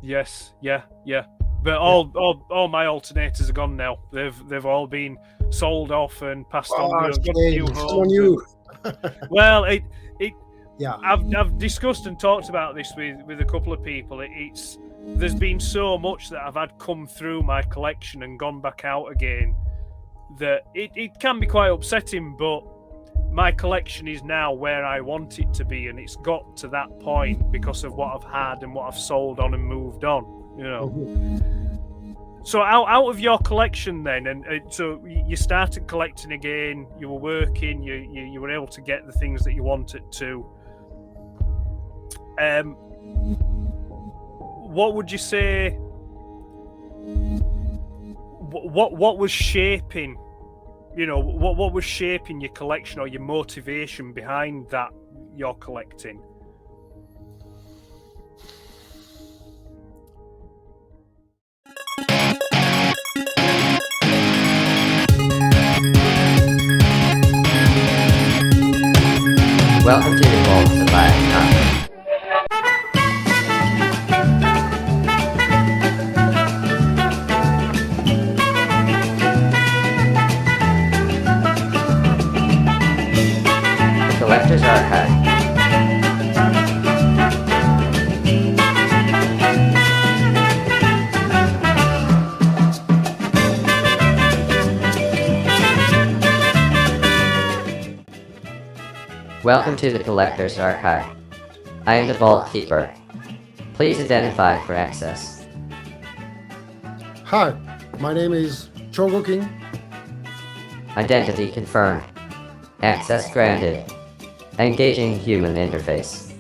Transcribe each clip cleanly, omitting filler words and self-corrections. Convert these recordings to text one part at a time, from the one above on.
Yes, yeah, yeah. But all my alternators are gone now. They've all been sold off and passed on. Oh, Gone to shame. new Shame on homes. you. Well, it Yeah. I've discussed and talked about this with a couple of people. There's been so much that I've had come through my collection and gone back out again that it can be quite upsetting, but my collection is now where I want it to be, and it's got to that point because of what I've had and what I've sold on and moved on, you know. Mhm. So out of your collection then, and so you started collecting again, you were working, you were able to get the things that you wanted to. What would you say? What was shaping? You know, what was shaping your collection or your motivation behind that you're collecting? Welcome to the Vault of Iacon. The Collector's Archive. Welcome to the Collector's Archive. I am the Vault Keeper. Please identify for access. Hi, my name is Chogoking. Identity confirmed. Access granted. Engaging human interface.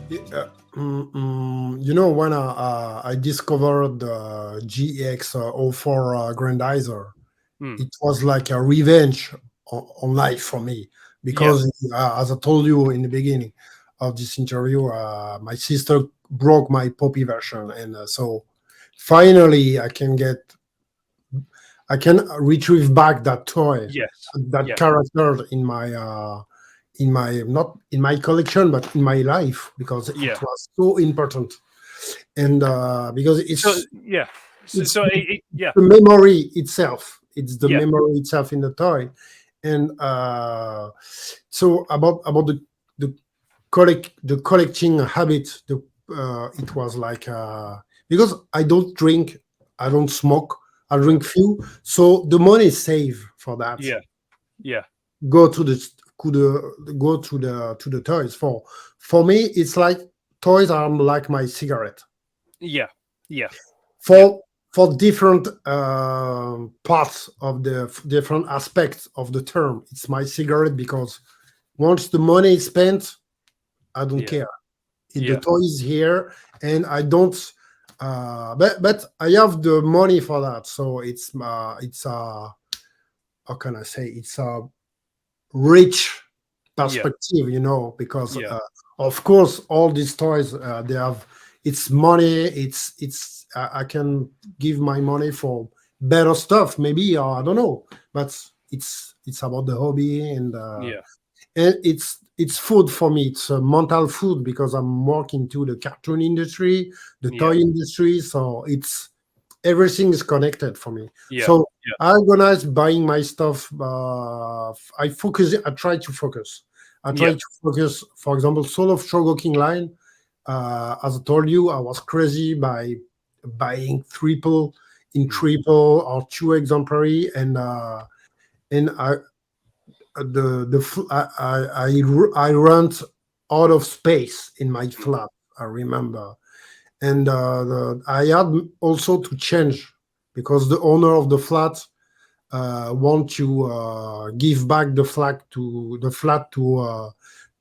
You know, when I discovered the GX04 Grandizer, it was like a revenge on life for me. Because, as I told you in the beginning of this interview, my sister broke my Poppy version. And so finally I can retrieve back that toy, that character in my not in my collection but in my life, because it was so important. And because it's the memory itself, it's the memory itself in the toy. And so about the collecting habit, it was like because I don't drink, I don't smoke, I drink few, so the money is saved for that. Go to the toys. For me, it's like toys are like my cigarette. For different parts of the different aspects of the term, it's my cigarette, because once the money is spent, I don't care. The toy is here, and I don't. But I have the money for that, so it's how can I say, it's a rich perspective, you know, because of course all these toys they have, it's money, it's I can give my money for better stuff maybe, or I don't know, but it's about the hobby. And it's food for me. It's a mental food, because I'm working to the cartoon industry, the toy industry, so it's everything is connected for me. So I organize buying my stuff. I try to focus. For example, Soul of Chogoking line. As I told you, I was crazy by buying triple or two exemplary, and I rent out of space in my flat, I remember. And I had also to change, because the owner of the flat want to give back the flat to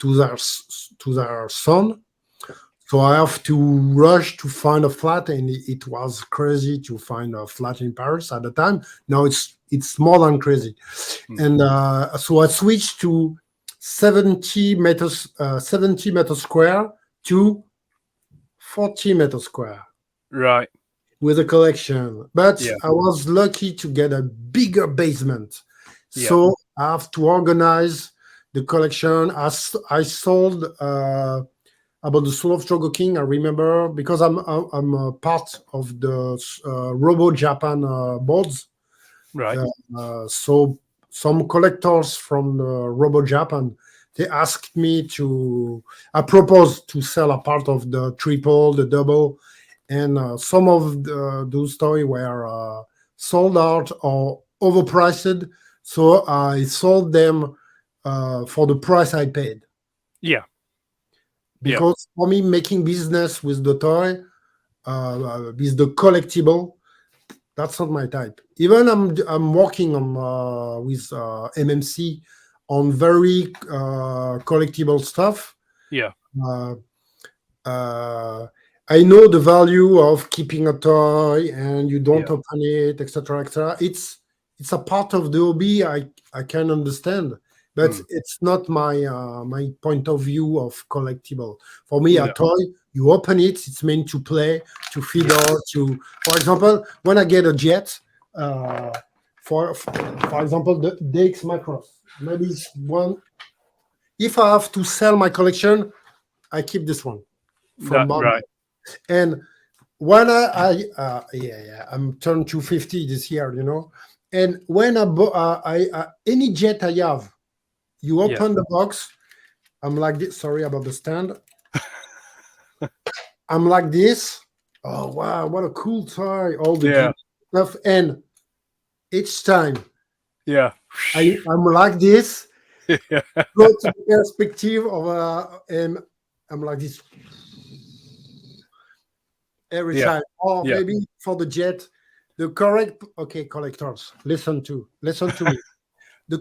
their son. So I have to rush to find a flat, and it was crazy to find a flat in Paris at the time. Now it's more than crazy. And so I switched to 70 meters square to 40 meters square. Right. With a collection. But I was lucky to get a bigger basement. So I have to organize the collection. I sold about the Soul of Chogoking. I remember because I'm a part of the Robo Japan boards. Right. So some collectors from Robo Japan, they asked me to. I proposed to sell a part of the triple, the double, and some of those toys were sold out or overpriced. So I sold them for the price I paid. Yeah. Yeah. Because for me, making business with the toy, with the collectible, that's not my type. Even I'm working on with MMC on very collectible stuff. Yeah. Uh, uh, I know the value of keeping a toy and you don't Yeah. open it, etc., etc. It's a part of the hobby. I can understand, but Mm. it's not my point of view of collectible. For me, a No. toy, you open it, it's meant to play, to feed, Yeah. or to. For example, when I get a jet, uh, for example, the DX Macross, maybe it's one. If I have to sell my collection, I keep this one from That Bondi. right. And when I'm turned to 50 this year, and when any jet I have, you Yeah. open the box. I'm like this. Sorry about the stand. I'm like this. Oh wow, what a cool toy! All the Yeah. geek stuff, and each time Yeah. I'm like this. Yeah. Go to the perspective of and I'm like this every Yeah. time. Or Yeah. maybe for the jet, the correct. Okay, collectors, listen to me. The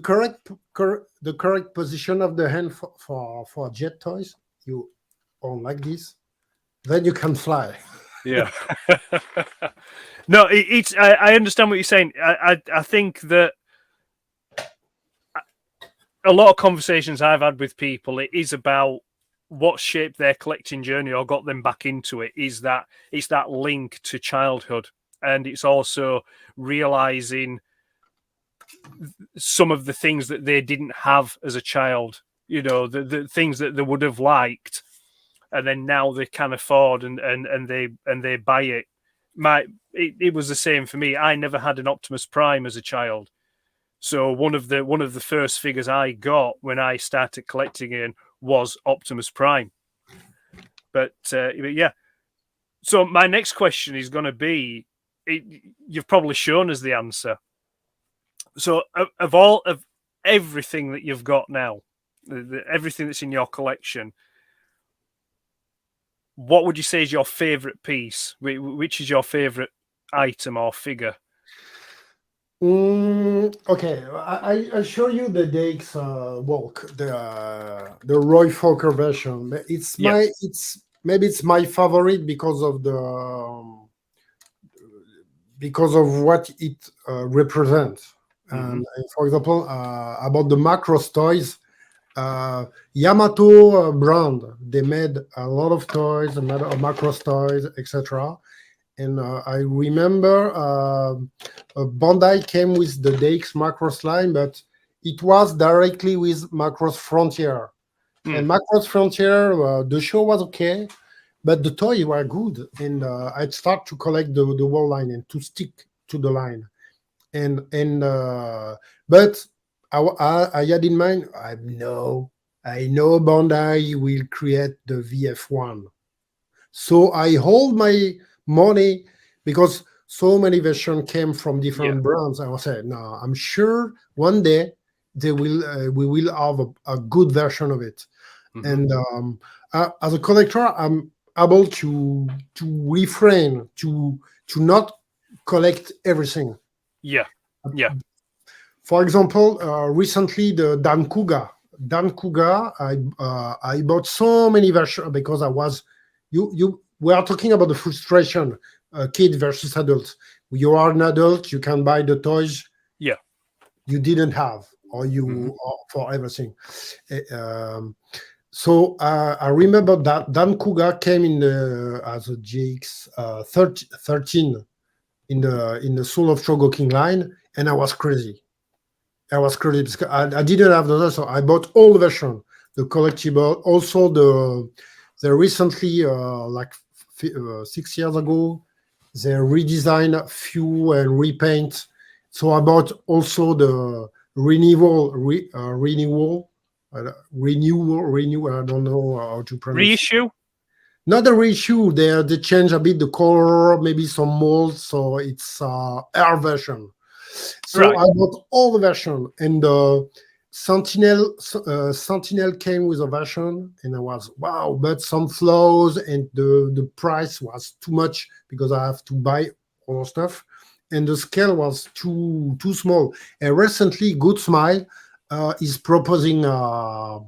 correct position of the hand for jet toys, you on like this, then you can fly. Yeah. No, it's. I understand what you're saying. I think that a lot of conversations I've had with people, it is about what shaped their collecting journey or got them back into it. Is that it's that link to childhood, and it's also realizing some of the things that they didn't have as a child. The things that they would have liked, and then now they can afford and they buy it. It was the same for me. I never had an Optimus Prime as a child. So one of the first figures I got when I started collecting again was Optimus Prime. But yeah. So my next question is going to be: you've probably shown us the answer. So of everything that you've got now, everything that's in your collection, what would you say is your favorite piece? Which is your favorite item or figure? Okay, I show you the Dake's walk, the Roy Fokker version. Yeah. It's maybe it's my favorite because of what it represents. Mm-hmm. And for example, about the Macross toys, Yamato brand, they made a lot of toys, Macross toys, etc. And I remember Bandai came with the DX Macross line, but it was directly with Macross Frontier. And Macross Frontier, the show was okay, but the toys were good. And I'd start to collect the whole line and to stick to the line. But I had in mind, I know Bandai will create the VF1. So I hold my money because so many versions came from Yeah. different brands. I was saying, no, I'm sure one day we will have a good version of it. Mm-hmm. And as a collector, I'm able to refrain to not collect everything. Yeah. Yeah. For example, recently the Dan Kuga. Dan Kuga, I bought so many versions because I was you. We are talking about the frustration, kid versus adult. You are an adult, you can buy the toys Yeah. you didn't have, or Mm-hmm. for everything. So I remember that Dan Kuga came in as a GX 13 in the Soul of Chogoking line, and I was crazy. Because I didn't have those, so I bought all the version, the collectible, also they recently, 6 years ago, they redesigned a few and repaint. So I bought also the renew. I don't know how to pronounce. Reissue. Not a reissue. They change a bit the color, maybe some molds. So it's air version. So Right. I bought all the version, and the Sentinel came with a version, and I was wow, but some flaws, and the price was too much because I have to buy all the stuff, and the scale was too small. And recently, Good Smile is proposing a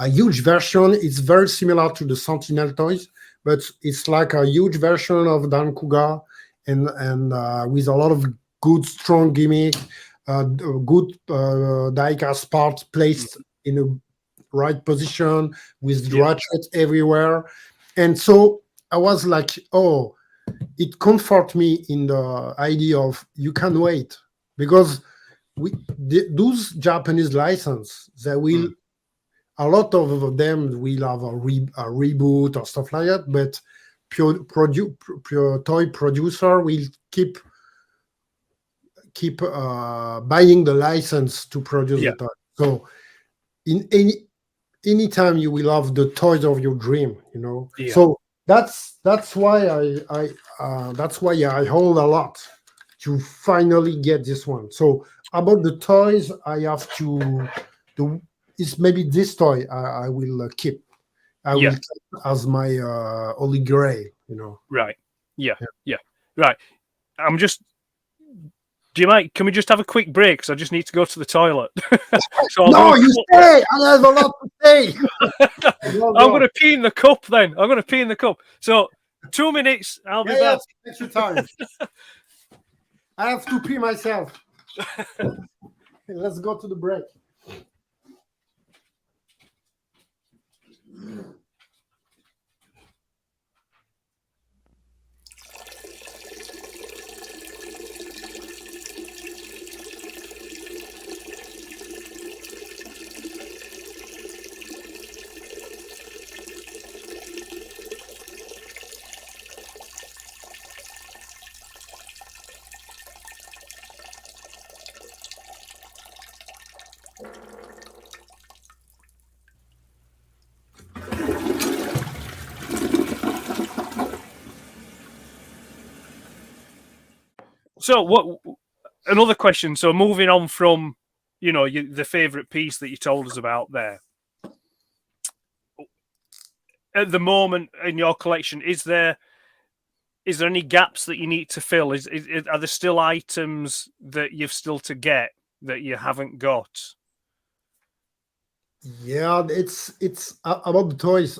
huge version. It's very similar to the Sentinel toys, but it's like a huge version of Dan Kuga, and with a lot of good, strong gimmick, good diecast parts placed in a right position with Yeah. ratchets everywhere. And so I was like, oh, it comforts me in the idea of you can wait because those Japanese license, they will, a lot of them will have a reboot or stuff like that, but pure toy producer will keep buying the license to produce Yeah. the toy. So in any time you will have the toys of your dream, Yeah. So that's why I hold a lot to finally get this one. So about the toys, I have to it's maybe this toy I will keep. I will Yeah. keep as my Holy Grail, Right. Yeah. Yeah. Yeah. Right. I'm just. Do you mind? Can we just have a quick break? Because I just need to go to the toilet. So I'll No, do you stay. I have a lot to say. I'm going to pee in the cup then. I'm going to pee in the cup. So 2 minutes. I'll be back. Take your time. I have to pee myself. Let's go to the break. So what? Another question. So moving on from, the favorite piece that you told us about there. At the moment in your collection, is there any gaps that you need to fill? Are there still items that you've still to get that you haven't got? Yeah, it's about the toys.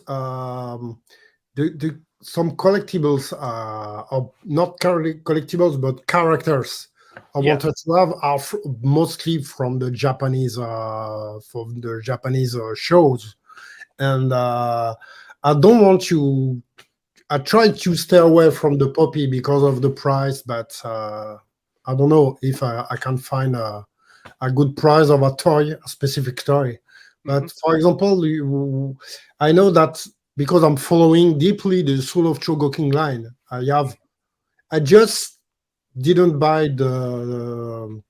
Some collectibles are not currently collectibles, but characters I Yeah. wanted to have are mostly from the Japanese shows, and I don't want to. I try to stay away from the poppy because of the price, but I don't know if I can find a good price of a toy, a specific toy. But for example, I know that because I'm following deeply the Soul of Chogoking line, I just didn't buy the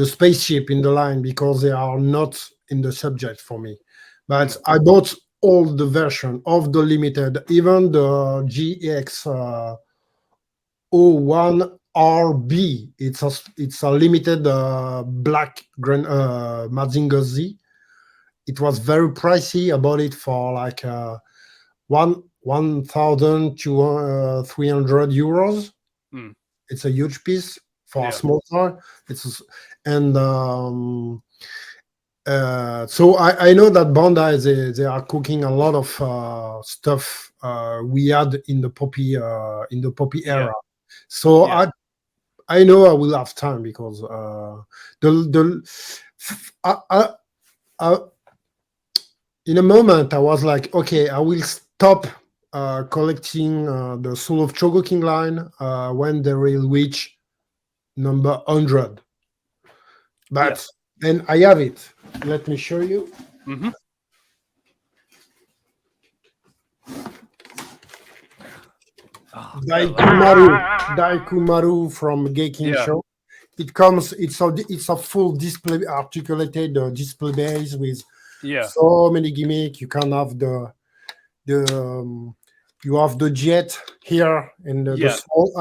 spaceship in the line because they are not in the subject for me. But I bought all the version of the limited, even the GX 01RB. It's a limited black Grand Mazinger Z. It was very pricey. I bought it for like 1,000 to 300 euros. Mm. It's a huge piece for Yeah. a small toy. And so I know that Bandai they are cooking a lot of stuff we had in the poppy era. So I know I will have time because I, in a moment I was like, okay, I will stop collecting the Soul of Chogoking line when they will reach number 100. But and I have it. Let me show you. Daikumaru from Gaking Yeah. Show. It's a full display, articulated display base with Yeah. so many gimmicks. You can have the you have the jet here and the Yeah. small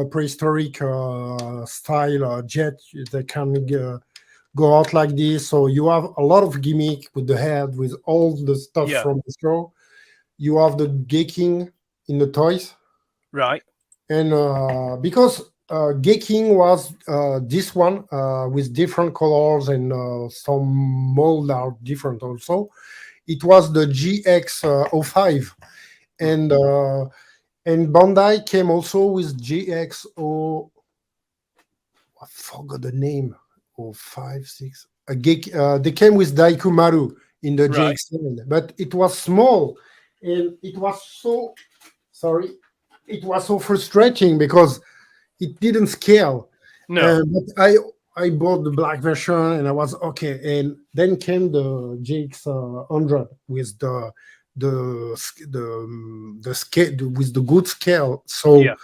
prehistoric style jet that can go out like this. So you have a lot of gimmick with the head, with all the stuff Yeah. from the show. You have the Gaking in the toys, Right. and because Gaking was this one with different colors and some mold are different also. It was the GX05, and Bandai came also with GX0. I forgot the name. 056. They came with Daikumaru in the Right. GX7, but it was small, and it was so sorry. It was so frustrating because it didn't scale. No. But I bought the black version and I was okay. And then came the GX100 with the scale with the good scale. So Yeah.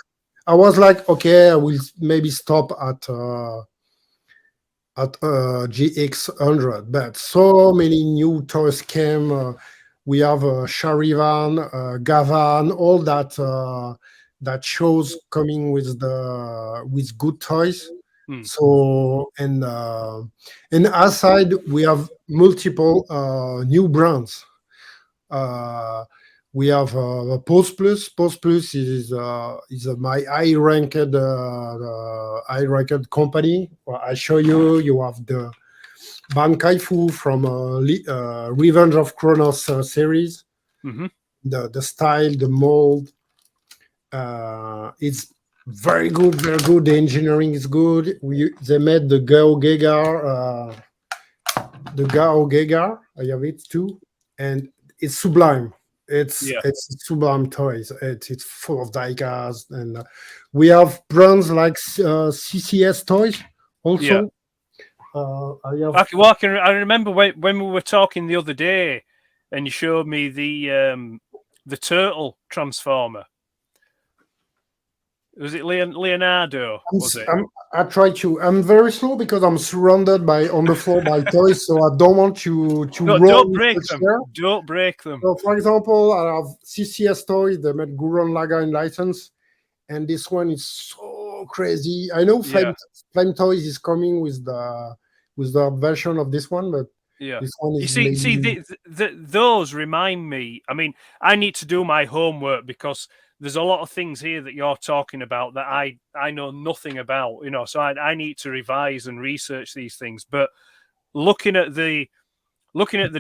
I was like, okay, I will maybe stop at GX100. But so many new toys came. We have Charivan, Gavan, all that shows coming with good toys. Hmm. So and aside we have multiple new brands. We have Post Plus. Post Plus is my high ranked company. Well, I show you. You have the Bankaifu from Revenge of Kronos series. Hmm. The style, the mold, it's very good, very good. The engineering is good. They made the Gao Gegar, I have it too, and it's sublime. Yeah. It's sublime toys. It's full of diecast, and we have brands like CCS toys also. Yeah. I have I remember when we were talking the other day, and you showed me the turtle transformer. Was it Leonardo? Was it? I try to. I'm very slow because I'm surrounded by on the floor by toys, so I don't want to No, roll don't with break the them. chair. Don't break them. So, for example, I have CCS toys. They made Gurren Lagann in license, and this one is so crazy. I know Yeah. Flame Toys is coming with the version of this one, but Yeah. this one You is see, those remind me. I mean, I need to do my homework because there's a lot of things here that you're talking about that I know nothing about. You know, so I need to revise and research these things. But looking at the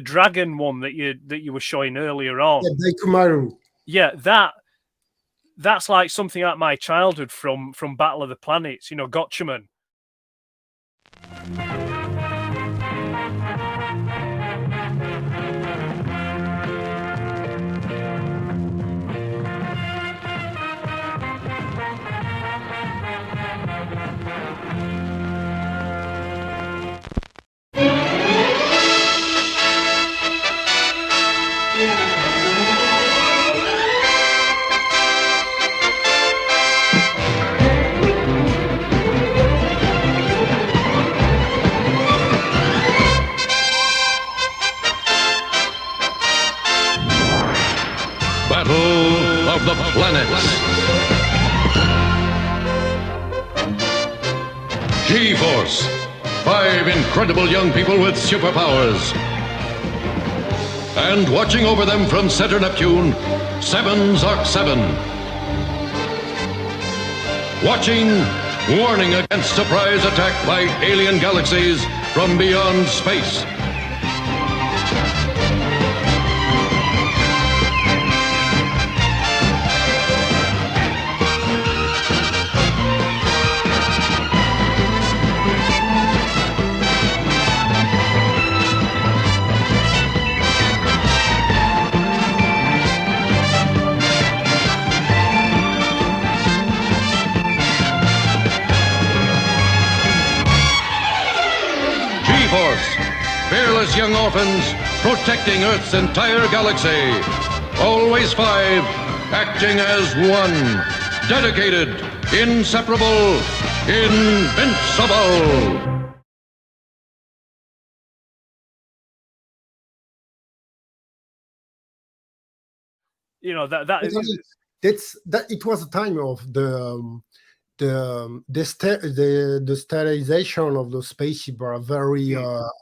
dragon one that you were showing earlier on, Daikumaru. yeah, that's like something out of my childhood from Battle of the Planets. You know, Gotchaman. Battle of the Planets. G-Force. 5 incredible young people with superpowers. And watching over them from center Neptune, 7 Zark 7. Watching, warning against surprise attack by alien galaxies from beyond space. Fearless young orphans protecting Earth's entire galaxy. Always 5, acting as one. dedicated, inseparable, invincible. You know that is That it was a time of the sterilization of the spaceship are very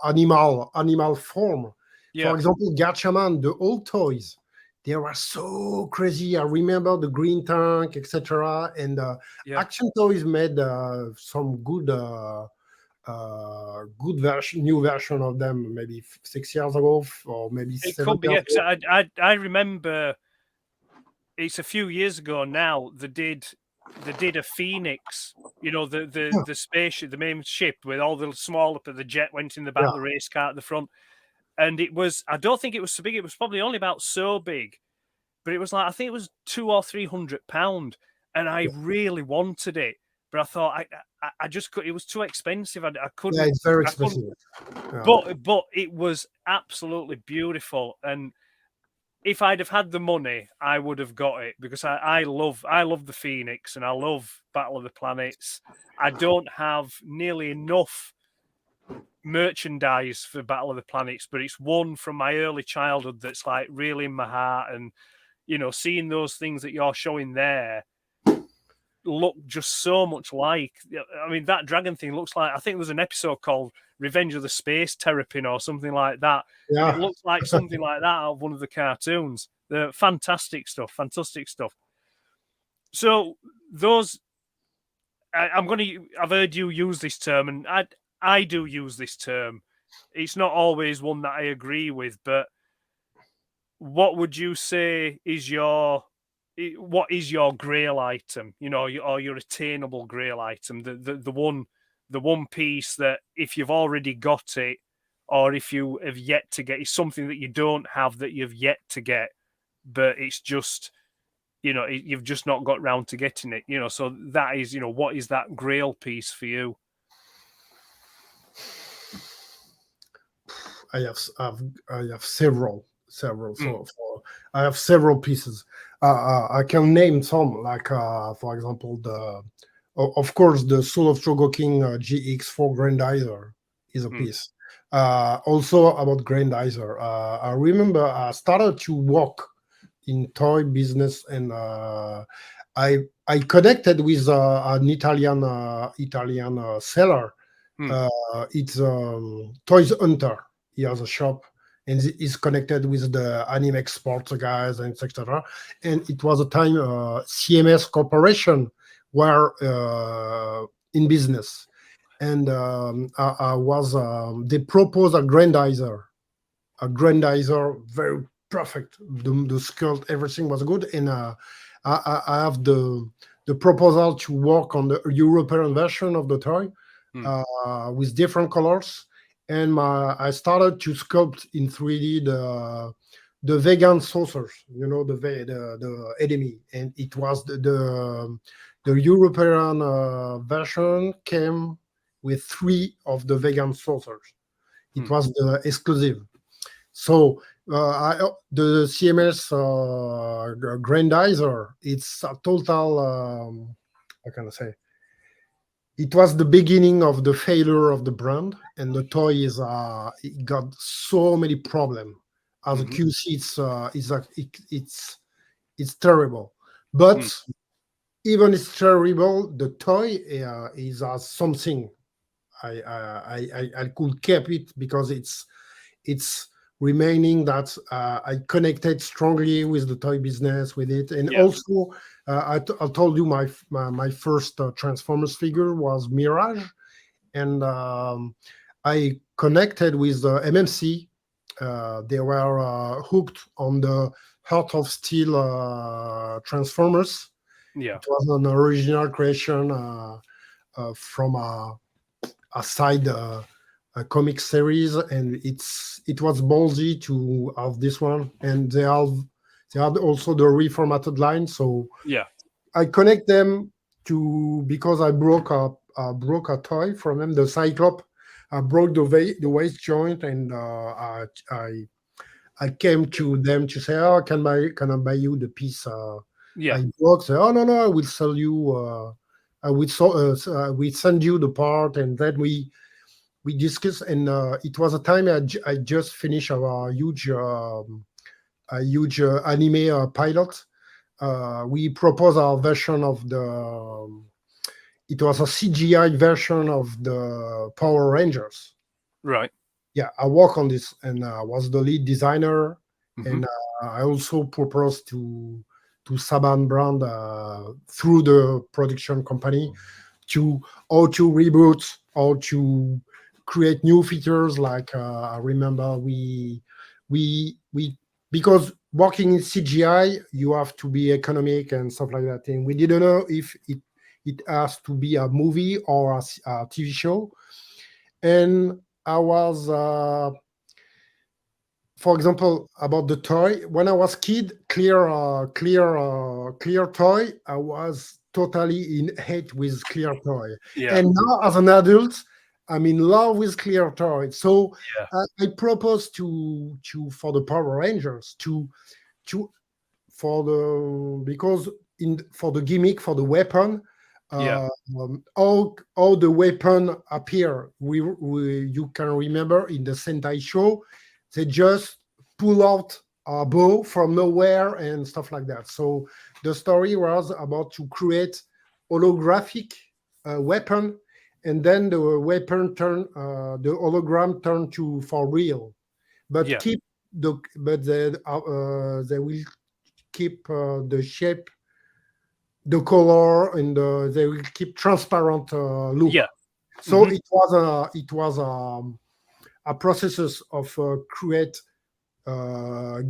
animal form. For yeah. example, Gatchaman, the old toys, they were so crazy. I remember the green tank, etc. And Yeah. Action Toys made some good version, new version of them, maybe 6 years ago, or maybe It 7 could be, years yeah, 'cause ago. I remember it's a few years ago now. They did a Phoenix, you know, Yeah, the spaceship, the main ship with all the small up, the jet went in the back, yeah, the race car at the front, and it was. I don't think it was so big. It was probably only about so big, but it was like I think it was 200 or 300 pound, and I yeah. really wanted it, but I thought I just could. It was too expensive. I Yeah, couldn't. it's very I couldn't. expensive. Yeah. But it was absolutely beautiful, and if I'd have had the money, I would have got it because I love the Phoenix and I love Battle of the Planets. I don't have nearly enough merchandise for Battle of the Planets, but it's one from my early childhood that's like really in my heart. And you know, seeing those things that you're showing there look just so much like. I mean, that dragon thing looks like. I think there was an episode called Revenge of the Space Terrapin or something like that, and it Yeah. looks like something like that out of one of the cartoons. They're fantastic stuff. Fantastic stuff. So those, I'm going to. I've heard you use this term, and I do use this term. It's not always one that I agree with, but what would you say is what is your grail item, you know, or your attainable grail item, the one piece that if you've already got it or if you have yet to get, is something that you don't have that you've yet to get, but it's just, you know, you've just not got round to getting it, you know, so that is, you know, what is that grail piece for you? I have I have several. Mm, So I have several pieces. I can name some, like for example, of course the Soul of Chogoking GX4 Grandizer is a mm, piece. Also about Grandizer, I remember I started to work in toy business, and I connected with an Italian seller. mm, uh, it's Toys Hunter. He has a shop and is connected with the Animex Sports guys and etc. And it was a time CMS Corporation were in business, and I was they proposed a grandizer, very perfect. The skirt, everything was good, and I have the proposal to work on the European version of the toy mm, with different colors, and I started to sculpt in 3D the vegan saucers, you know, the enemy, and it was the European version came with three of the vegan saucers. It mm. was the exclusive. So the CMS grandizer, it's a total. How can I say? It was the beginning of the failure of the brand, and the toy is it got so many problems. As a Mhm, QC, it's terrible. But mm. even it's terrible, the toy is something. I could keep it because it's remaining that I connected strongly with the toy business with it, and Yeah, also I told you my first Transformers figure was Mirage, and I connected with the MMC. They were hooked on the Heart of Steel Transformers. yeah, It was an original creation from a side a comic series, and it was ballsy to have this one, and they had also the reformatted line. So yeah. I connect them to, because I broke a toy from them, the Cyclop. I broke the waist joint, and I came to them to say, "Oh, can I buy you the piece?" Yeah. I block, say, oh no, I will sell you. We send you the part, and then we discuss. And it was a time I just finished a huge anime pilot. We proposed our version of the. It was a CGI version of the Power Rangers. Right. Yeah, I work on this, and was the lead designer, Mhm. and I also proposed to Saban brand through the production company to how to reboot, how to create new features. Like I remember we because working in CGI, you have to be economic and stuff like that. And we didn't know if it has to be a movie or a TV show. And I was for example, about the toy. When I was kid, clear toy, I was totally in hate with clear toy. Yeah. And now, as an adult, I'm in love with clear toy. So Yeah. I proposed to for the Power Rangers to for the because in for the gimmick for the weapon. Yeah. How the weapon appear. We you can remember in the Sentai show, they just pull out a bow from nowhere and stuff like that. So the story was about to create holographic weapon, and then the weapon the hologram turn to for real, but Yeah. keep they will keep the shape, the color, and they will keep transparent look. Yeah. So Mhm. it was a process of create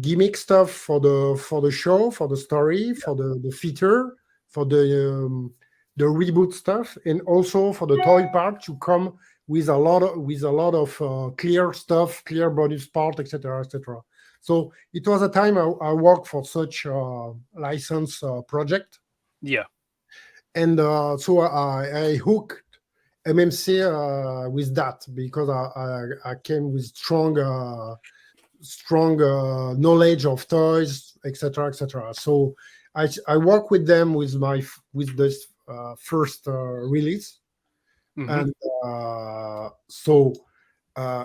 gimmick stuff for the show, for the story, for the feature, for the reboot stuff, and also for the toy part to come with a lot of clear stuff, clear bonus part, etc., etc. So it was a time I worked for such license project, Yeah. and so I hooked MMC with that because I came with strong knowledge of toys, etc., etc. So I work with them with this first release, Mhm. and so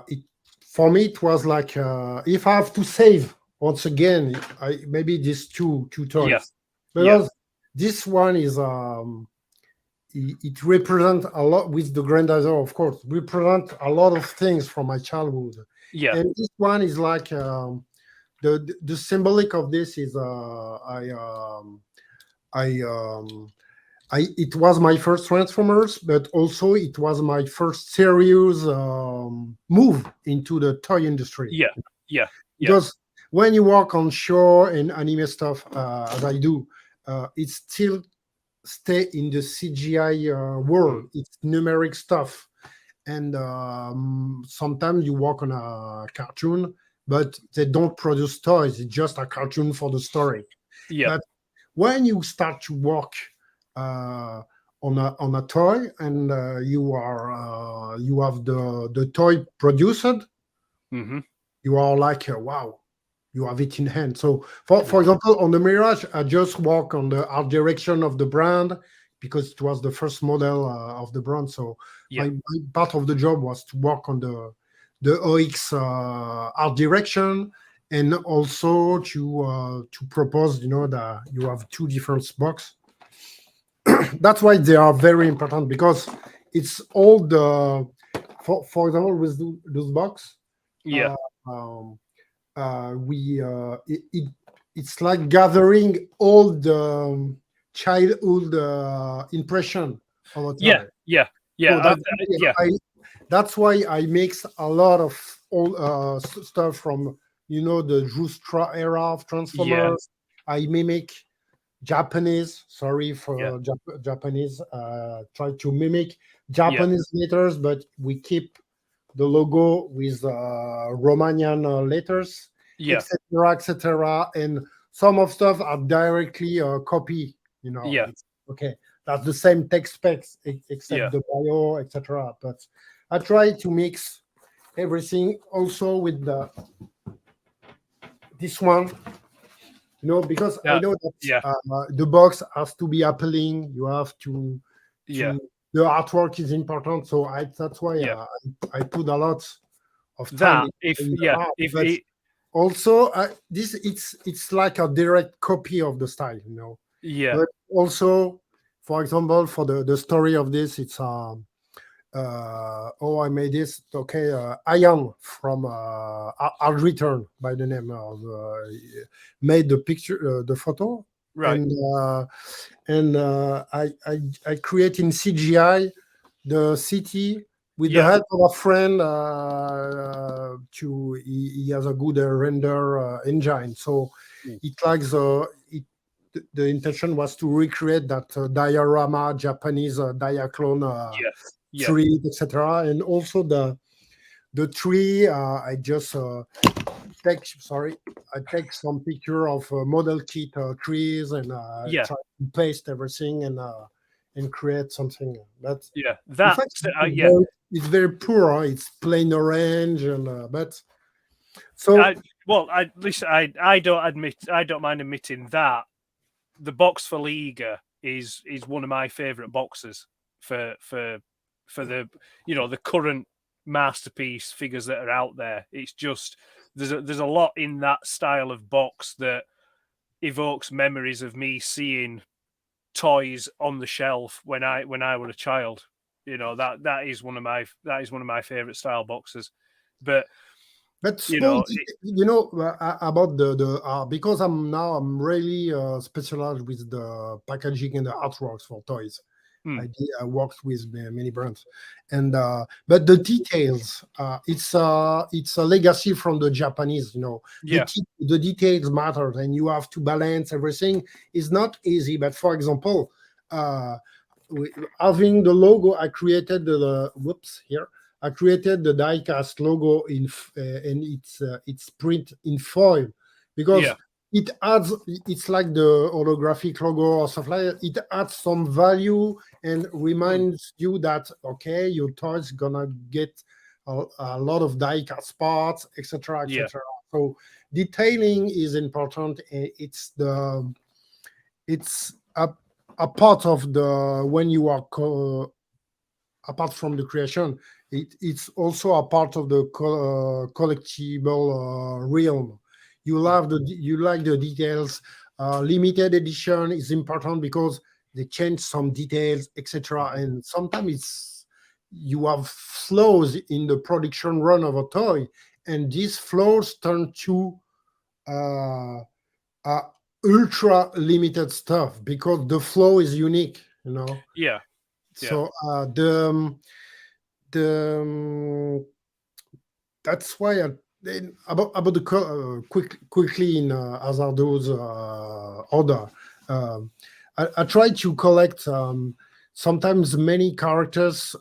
it for me it was like if I have to save once again, I maybe these two Yeah. toys, Yeah. because this one is it represents a lot with the grandizer, of course, represent a lot of things from my childhood. Yeah. And this one is like the symbolic of this is I it was my first Transformers, but also it was my first serious move into the toy industry. Yeah. Yeah. Yeah. Because when you work on show and anime stuff, as I do, it still stay in the CGI Mm. world. It's numeric stuff, and sometimes you work on a cartoon, but they don't produce toys. It's just a cartoon for the story. Yeah. But when you start to work uh, on a toy, and you have the toy produced, Mhm. you are like wow, you have it in hand. So for Yeah. example, on the Mirage, I just work on the art direction of the brand because it was the first model of the brand. So Yeah. my part of the job was to work on the OX art direction, and also to propose, that you have two different box. That's why they are very important, because it's all the for example with those box. Yeah. Uh, um, we it's like gathering all the childhood impression of a Yeah. toy. Yeah. Yeah. So Yeah. that's why I mix a lot of old stuff from the Justra era of Yeah. Transformers. I mimic Japanese. Sorry Yeah. for Japanese. Try to mimic Yeah. Japanese letters, but we keep the logo with Romanian letters, Yeah. etc., etc. And some of stuff are directly copy. Yeah. It's okay. That's the same text specs except Yeah. the bio, etc. But I try to mix everything. Also with this one, Because I That, know that yeah, the box has to be appealing. You have to yeah, the artwork is important. So that's why yeah. I put a lot of time That if in the yeah, art. if But it also, this it's like a direct copy of the style, yeah, But also, for example, for the story of this, it's I made this. Okay, Ian from I'll Return by the name of made the picture, the photo, right, and I create in CGI the city with the yeah, help of a friend. He has a good render engine, so Mm. it likes the intention was to recreate that diorama Japanese diaclone yeah, yeah, tree, etc. And also the tree. I just I take some picture of model kit trees and yeah, try to paste everything and create something. But yeah. in That fact, yeah. it's very poor. It's plain orange, and but so I listen. I don't mind admitting that the box for Liga is one of my favourite boxes for the the current masterpiece figures that are out there. It's just there's a lot in that style of box that evokes memories of me seeing toys on the shelf when I was a child. That is one of my favourite style boxes. But But you small, know, about the because I'm really specialized with the packaging and the artworks for toys. mm, I worked with many brands, and but the details, it's a legacy from the Japanese. yeah, The details matter, and you have to balance everything. It's not easy, but for example, uh, having the logo, I created the whoops here. I created the diecast logo and it's print in foil because yeah, it adds. It's like the holographic logo or stuff like that. It adds some value and mm, reminds you that okay, your toy's gonna get a lot of diecast parts, etc., yeah, etc. So detailing is important. It's a part of the when you are apart from the creation, it's also a part of the collectible realm. mm, You like the details. Limited edition is important because they change some details, etc. mhm, And sometimes you have flaws in the production run of a toy, and these flaws turn to uh, uh, ultra limited stuff because the flow is unique. yeah, yeah, So the that's why then about the quickly in hazardous order. Um, I try to collect sometimes many characters,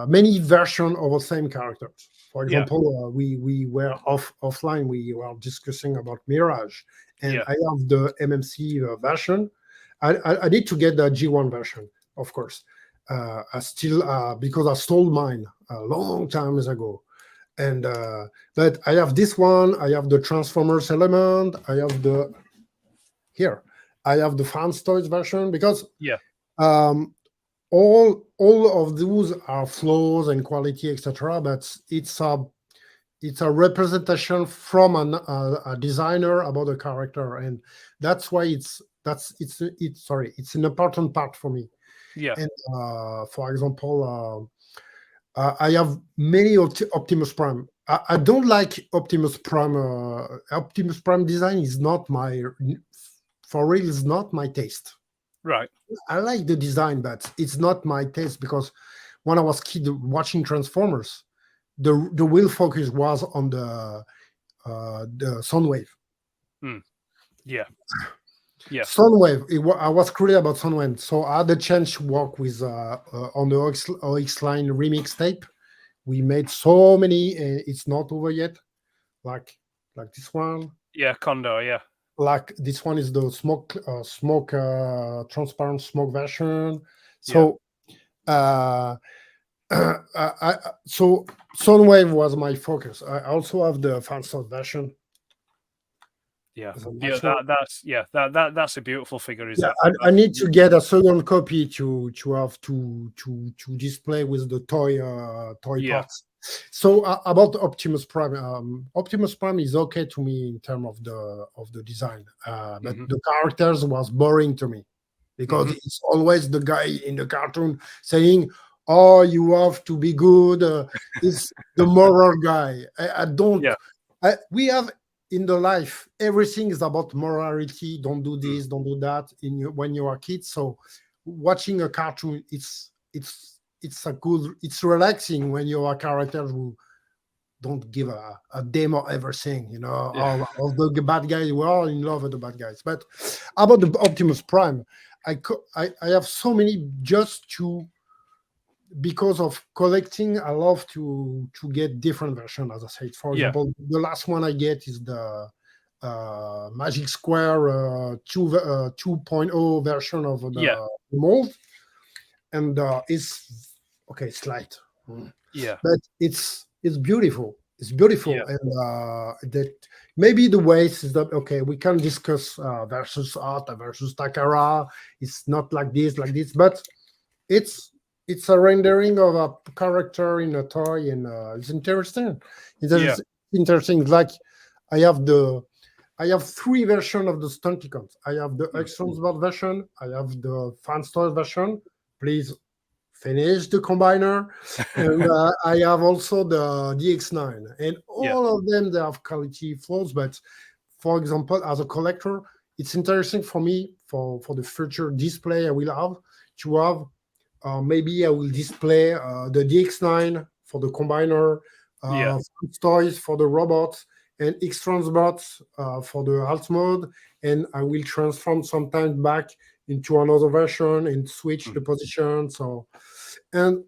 many version of the same characters. For yeah, example, we were offline. We were discussing about Mirage, and yeah, I have the MMC version. I need to get the G1 version, of course. I still because I stole mine a long time ago, and but I have this one. I have the Transformers element. I have the here. I have the Fans Toys version because yeah, um, all of those are flaws and quality, etc. But it's a representation from a designer about a character, and that's why it's an important part for me. yeah, And for example, I have many Optimus Prime. I don't like Optimus Prime. Optimus Prime design is not for real. Is not my taste. right, I like the design, but it's not my taste because when I was kid watching Transformers, the real focus was on the Soundwave. mm, yeah, yeah, Soundwave. I was curious about Soundwave, so I had the chance to work with on the OX line remix tape. We made so many. It's not over yet. Like this one. yeah, Condor, yeah, Like this one is the smoke transparent smoke version. yeah, So uh, so Soundwave was my focus. I also have the Fanstot version. Yeah, So yeah, that's what- that's a beautiful figure, is yeah, that? I need to get a second copy to have to display with the toy Yeah. parts. So about Optimus Prime, Optimus Prime is okay to me in terms of the design, but Mhm. the characters was boring to me because Mhm. it's always the guy in the cartoon saying, "Oh, you have to be good." It's the moral guy. I don't. Yeah. We have in the life everything is about morality. Don't do Mm. this, don't do that when you are kids. So watching a cartoon, it's a good, it's relaxing when you are characters who don't give a damn of everything, Yeah. all the bad guys. We're all in love with the bad guys. But about the Optimus Prime, I have so many just to, because of collecting. I love to get different versions, as I said. For Yeah. example, the last one I get is the Magic Square 2.0 version of Yeah. the mold, and it's okay. It's light, Yeah. but it's beautiful. It's beautiful, Yeah. and that maybe the ways is that okay. We can discuss versus Art versus Takara. It's not like this, but it's it's a rendering of a character in a toy, and it's interesting. It Yeah. is interesting. Like I have the I have three versions of the Stunticons. I have the Mm. Extreme Sport version. I have the Fan Store version. Please finish the combiner, and I have also the DX9. And Yeah. all of them they have quality flaws. But for example, as a collector, it's interesting for me for the future display I will have to have. Maybe I will display the DX9 for the combiner, Yeah. toys for the robots, and X Transbots for the alt mode, and I will transform sometimes back into another version and switch Mm. the position. So, and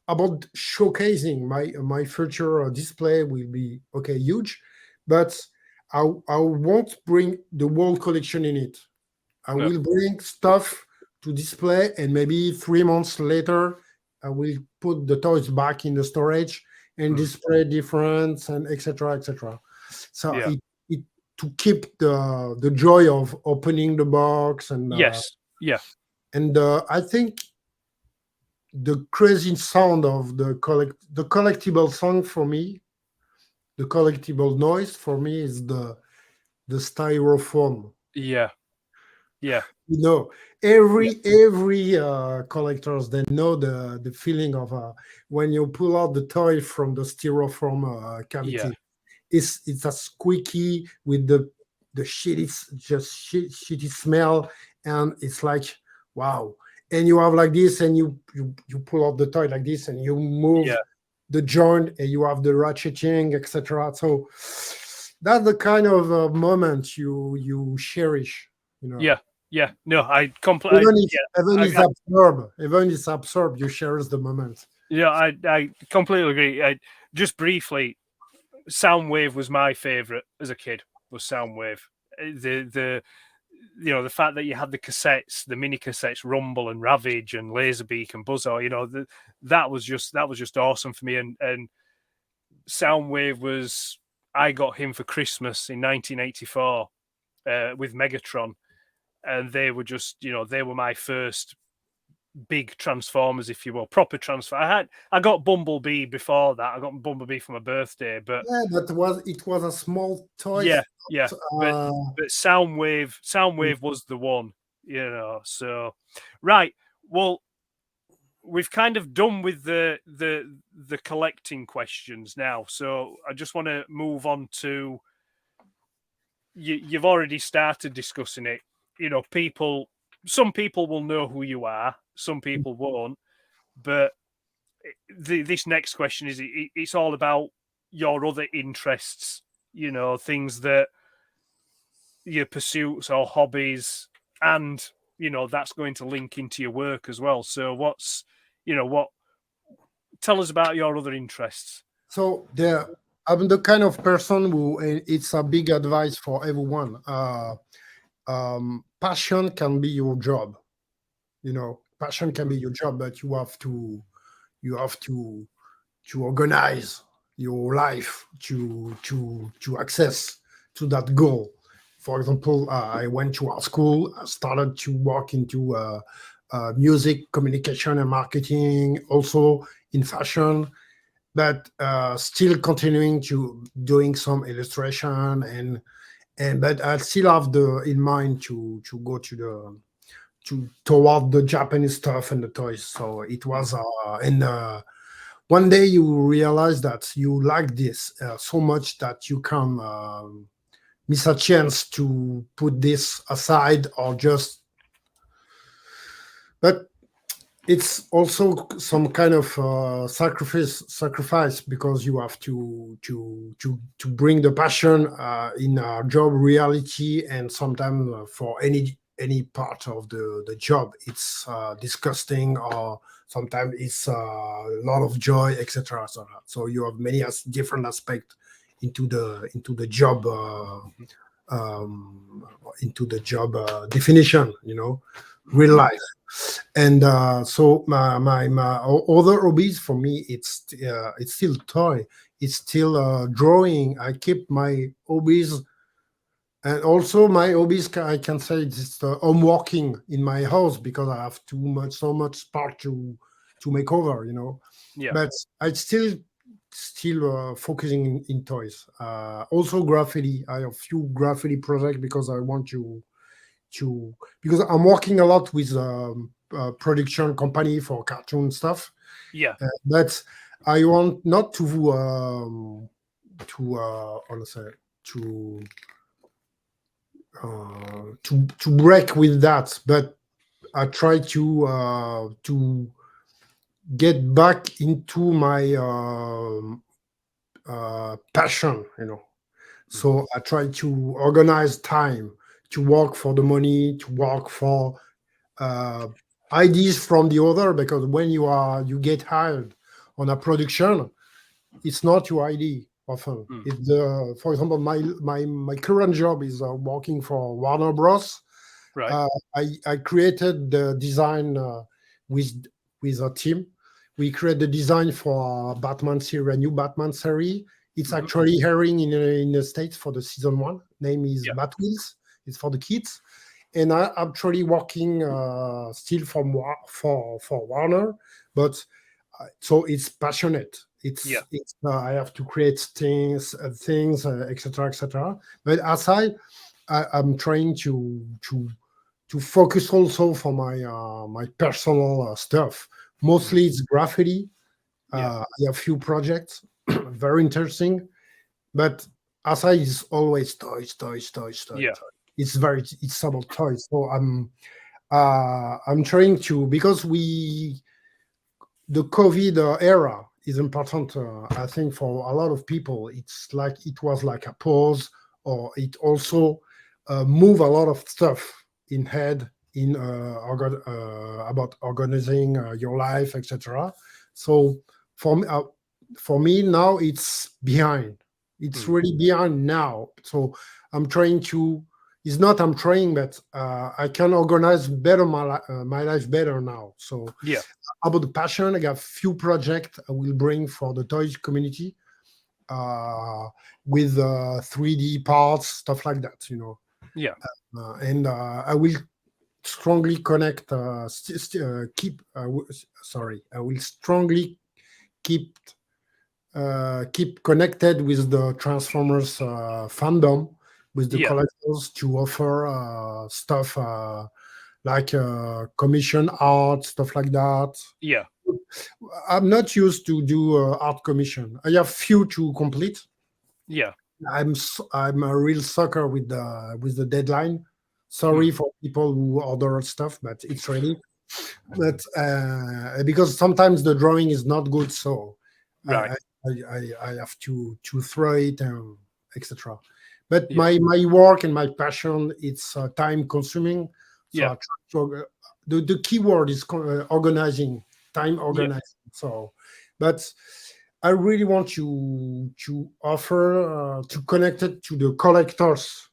about showcasing my future display will be okay huge, but I won't bring the whole collection in it. I No. will bring stuff to display, and maybe 3 months later, I will put the toys back in the storage and Mm. display difference and etc. etc. So Yeah. it to keep the joy of opening the box, Yes. Yeah. and I think the crazy sound of the collectible sound for me, the collectible noise for me is the styrofoam. Yeah. Yeah. You know, Yeah. every collectors they know the feeling of when you pull out the toy from the styrofoam Yeah. cavity. It's a squeaky with the shitty just shitty smell, and it's like wow. And you have like this, and you pull out the toy like this, and you move Yeah. the joint, and you have the ratcheting, etc. So that's the kind of moment you cherish, you know. Yeah. Yeah. No, I completely. Even I, it's I, absurd, you cherish the moment. yeah. I completely agree. Just briefly, Soundwave was my favorite as a kid. Was Soundwave the the fact that you had the cassettes, the mini cassettes, Rumble and Ravage and Laserbeak and Buzzsaw, that was just awesome for me. And Soundwave was, I got him for Christmas in 1984 with Megatron, and they were just they were my first big Transformers, if you will, proper transform. I got Bumblebee before that. I got Bumblebee for my birthday, but Yeah, but it was a small toy. yeah, yeah. But Uh, Soundwave was the one, So right, well, we've kind of done with the collecting questions now. So I just want to move on to you've already started discussing it. Some people will know who you are, some people won't. But this next question is it's all about your other interests, things that your pursuits or hobbies, and that's going to link into your work as well. So what tell us about your other interests. so I'm the kind of person who, and it's a big advice for everyone. Passion can be your job. Passion can be your job, but you have to organize your life to access to that goal. For example, I went to art school. I started to work into music, communication, and marketing, also in fashion, but still continuing to doing some illustration and but I still have the in mind to go to the to toward the Japanese stuff and the toys. So it was and one day you realize that you like this so much that you can miss a chance to put this aside or just. But it's also some kind of sacrifice because you have to bring the passion in a job reality, and sometimes for any part of the job it's disgusting, or sometimes it's a lot of joy, etc. So you have many different aspects into the job um, into the job definition, real life. And so my other hobbies for me, it's still toy, it's still drawing. I keep my hobbies, and also my hobbies I can say it's home walking in my house because I have so much part to make over, Yeah. but I still focusing in toys. Also graffiti. I have few graffiti projects because I want to because I'm working a lot with production company for cartoon stuff, Yeah. but I want not how to say, to to break with that, but I try to get back into my passion, So I try to organize time to work for the money, to work for uh, ideas from the other, because when you get hired on a production, it's not your idea often. Mm. It's for example, my current job is working for Warner Bros. Right. Uh, I created the design with a team. We created the design for Batman series, a new Batman series. It's Mhm. actually airing in the States for the season one. Name is Yeah. Batwheels. It's for the kids, and I'm actually working still for Warner, but so it's passionate. Yeah. It's I have to create things, etc., etc. But aside, I'm trying to focus also for my personal stuff. Mostly it's graffiti. Yeah. I have few projects, very interesting. But aside is always toys, toys, toys, toys, Yeah. toys. It's about toys. So I'm trying to, because the COVID era is important. I think for a lot of people, it's like it was like a pause, or it also move a lot of stuff in head in about organizing your life, etc. So for me now it's behind. It's Mm. really behind now. So I'm trying to. It's not I'm trying, but I can organize better my life better now. So Yeah. about the passion, I got few projects I will bring for the toys community uh, with 3D parts, stuff like that. Yeah. And I will strongly connect, keep, sorry, I will strongly keep keep connected with the Transformers fandom, with the Yeah. collectors to offer stuff like commission art, stuff like that. Yeah. I'm not used to do art commission. I have few to complete. Yeah. I'm a real sucker with the deadline. Sorry Mm. for people who order stuff, but it's ready. But because sometimes the drawing is not good, so Right. I have to throw it and etc. But Yeah. my work and my passion, it's time consuming. So Yeah. I try to, the key word is organizing, time Yeah. organizing. So, but I really want to offer to connect it to the collectors.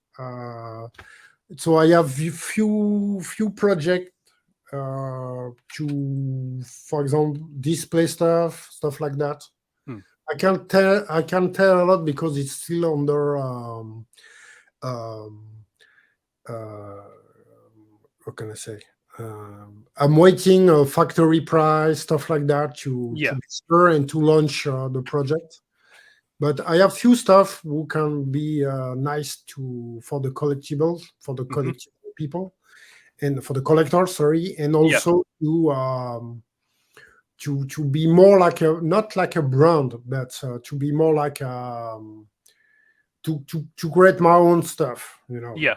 So I have few projects to, for example, display stuff like that. Mm. I can't tell a lot because it's still under what can I say? I'm waiting a factory price, stuff like that, to Yeah. be sure and to launch the project. But I have few stuff who can be nice for the collectibles, for the collectible people, and for the collectors. Sorry, and also to be more like not like a brand, but to be more like to create my own stuff. Yeah.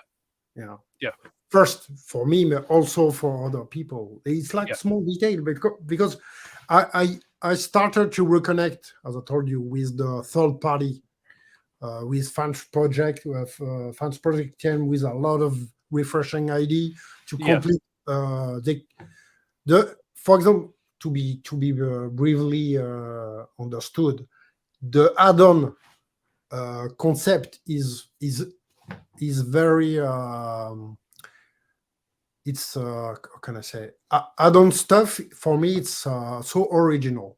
Yeah. Yeah. First for me, but also for other people. It's like small detail because I started to reconnect, as I told you, with the third party, with fans project, with fans project team, with a lot of refreshing idea to complete the. For example, to be briefly understood, the add-on concept is very. It's how can I say, add-on stuff for me. It's so original.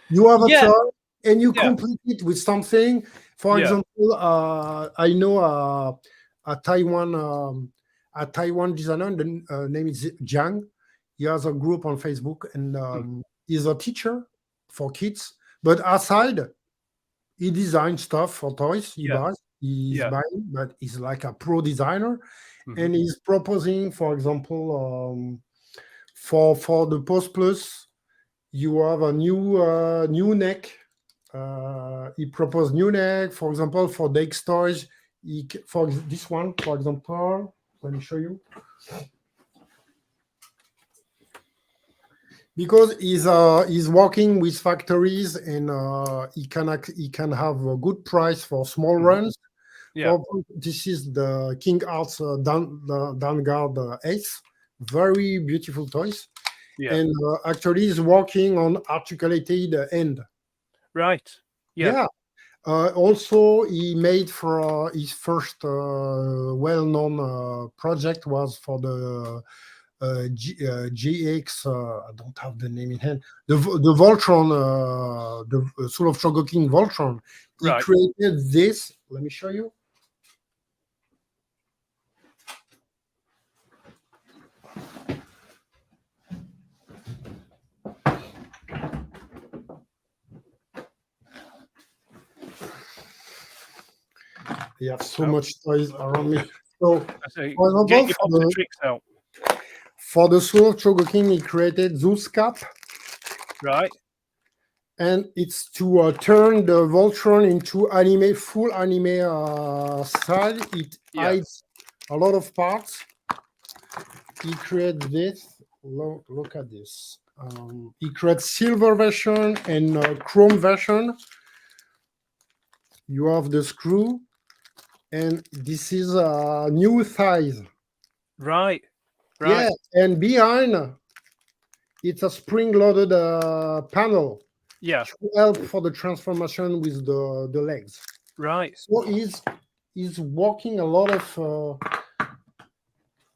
You have a toy and you complete it with something. For example, I know a Taiwan designer. The name is Jiang. He has a group on Facebook, and he's a teacher for kids. But aside, he designs stuff for toys. He's buying, but he's like a pro designer, and he's proposing, for example, for the Post Plus, you have a new neck. He proposed new neck, for example, for deck storage. For this one, for example, let me show you. Because he's working with factories, and he can have a good price for small runs. This is the King Arts Vanguard Ace, very beautiful toys, and actually is working on articulated end. Right. Yeah. Also, he made for his first well-known project was for the GX. I don't have the name in hand. The Voltron, the Soul of Chogoking Voltron. He created this. Let me show you. You have so much toys around me. So, for example, for the Soul of Chogoking, he created Zeus Cap. Right. And it's to turn the Voltron into full anime style. It hides a lot of parts. He created this. Look at this. He created silver version and chrome version. You have the screw, and this is a new size. Right. Yeah, and behind it's a spring-loaded panel. Yeah. To help for the transformation with the legs. Right. So he's walking a lot of.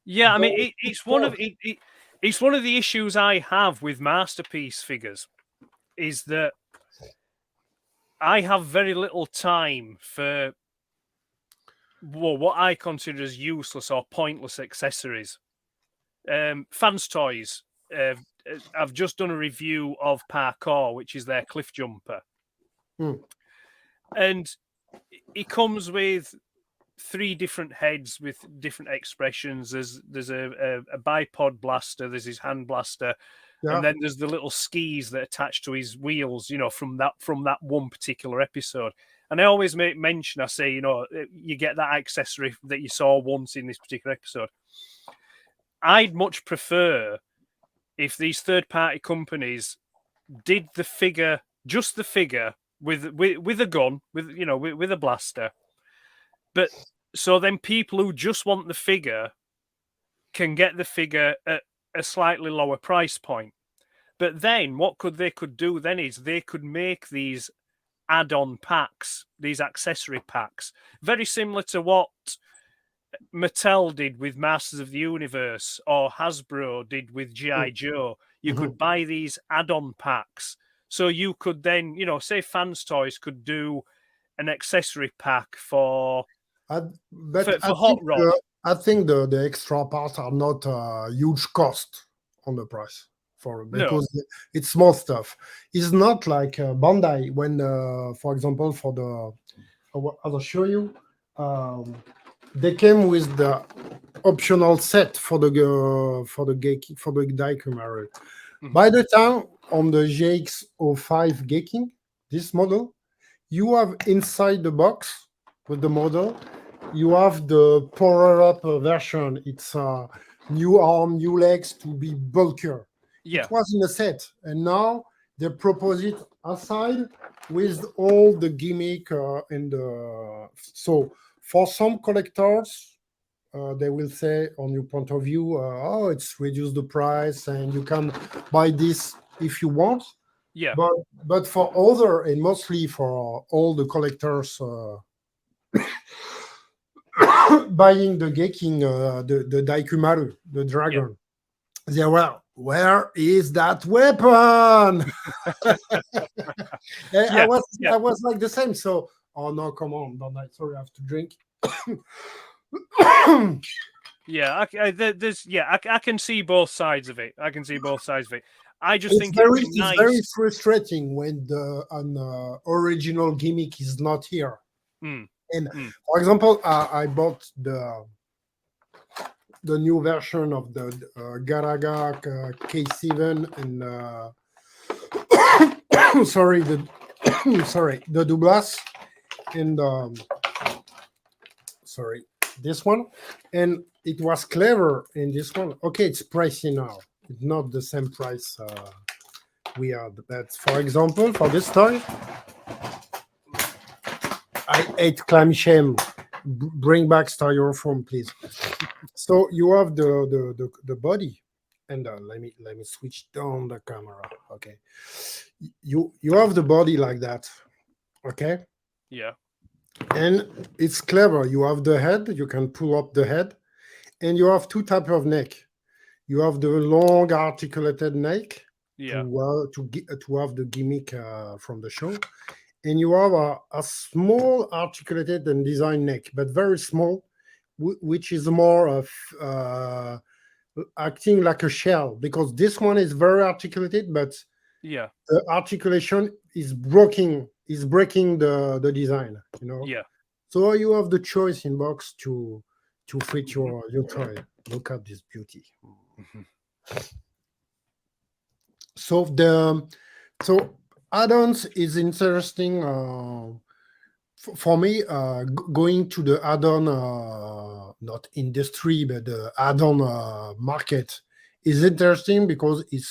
I mean, it's one of it's one of the issues I have with masterpiece figures, is that I have very little time for what I consider as useless or pointless accessories. Fans Toys. I've just done a review of Parkour, which is their cliff jumper, and it comes with 3 different heads with different expressions. There's a bipod blaster, there's his hand blaster, and then there's the little skis that attach to his wheels, from that one particular episode. And I always make mention, I say, you get that accessory that you saw once in this particular episode. I'd much prefer if these third-party companies did the figure, just the figure with a gun, with a blaster, but so then people who just want the figure can get the figure at a slightly lower price point. But then what they could do then is they could make these add-on packs, these accessory packs, very similar to what Mattel did with Masters of the Universe or Hasbro did with G.I. Joe. You could buy these add-on packs. So you could then, say Fans Toys could do an accessory pack for But for hot rod. I think the extra parts are not a huge cost on the price because it's small stuff. It's not like Bandai when, for example, for the I'll show you. They came with the optional set for the Daikumaru. By the time on the GX05 Gaking, this model, you have inside the box with the model, you have the power-up version. It's new arm, new legs to be bulkier. Yeah. It was in a set, and now they propose it aside with all the gimmick and so for some collectors, they will say on your point of view, oh, it's reduced the price and you can buy this if you want. Yeah. But for other and mostly for all the collectors buying the Gaking, the Daikumaru, the dragon, they were, where is that weapon? I was like the same. So, oh no, come on, don't I? Sorry, I have to drink. Yeah, I can see both sides of it. I just think it's very frustrating when an original gimmick is not here. For example, I bought the new version of the Garaga K7 and sorry, the Douglas and sorry, this one, and it was clever in this one. Okay, it's pricey now. It's not the same price we had. But for example, for this toy, I ate clamshell. Bring back styrofoam, please. So you have the body, and let me switch down the camera. Okay, you have the body like that. Okay. Yeah. And it's clever. You have the head. You can pull up the head, and you have two types of neck. You have the long articulated neck to have the gimmick from the show, and you have a small articulated and designed neck, but very small, which is more of acting like a shell, because this one is very articulated, but the articulation is breaking the design, you know. So you have the choice in box to fit your toy. Look at this beauty. So add-ons is interesting for me. Going to the add-on, not industry, but the add-on market is interesting because it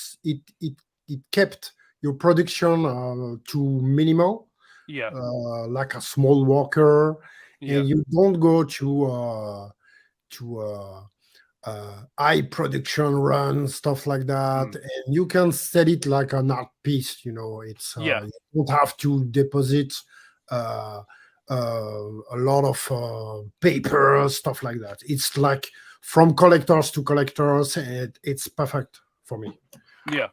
kept your production to minimal, like a small walker, and you don't go to high production run, stuff like that, and you can set it like an art piece. You know, it's you don't have to deposit a lot of paper, stuff like that. It's like from collectors to collectors, and it's perfect for me. Yeah,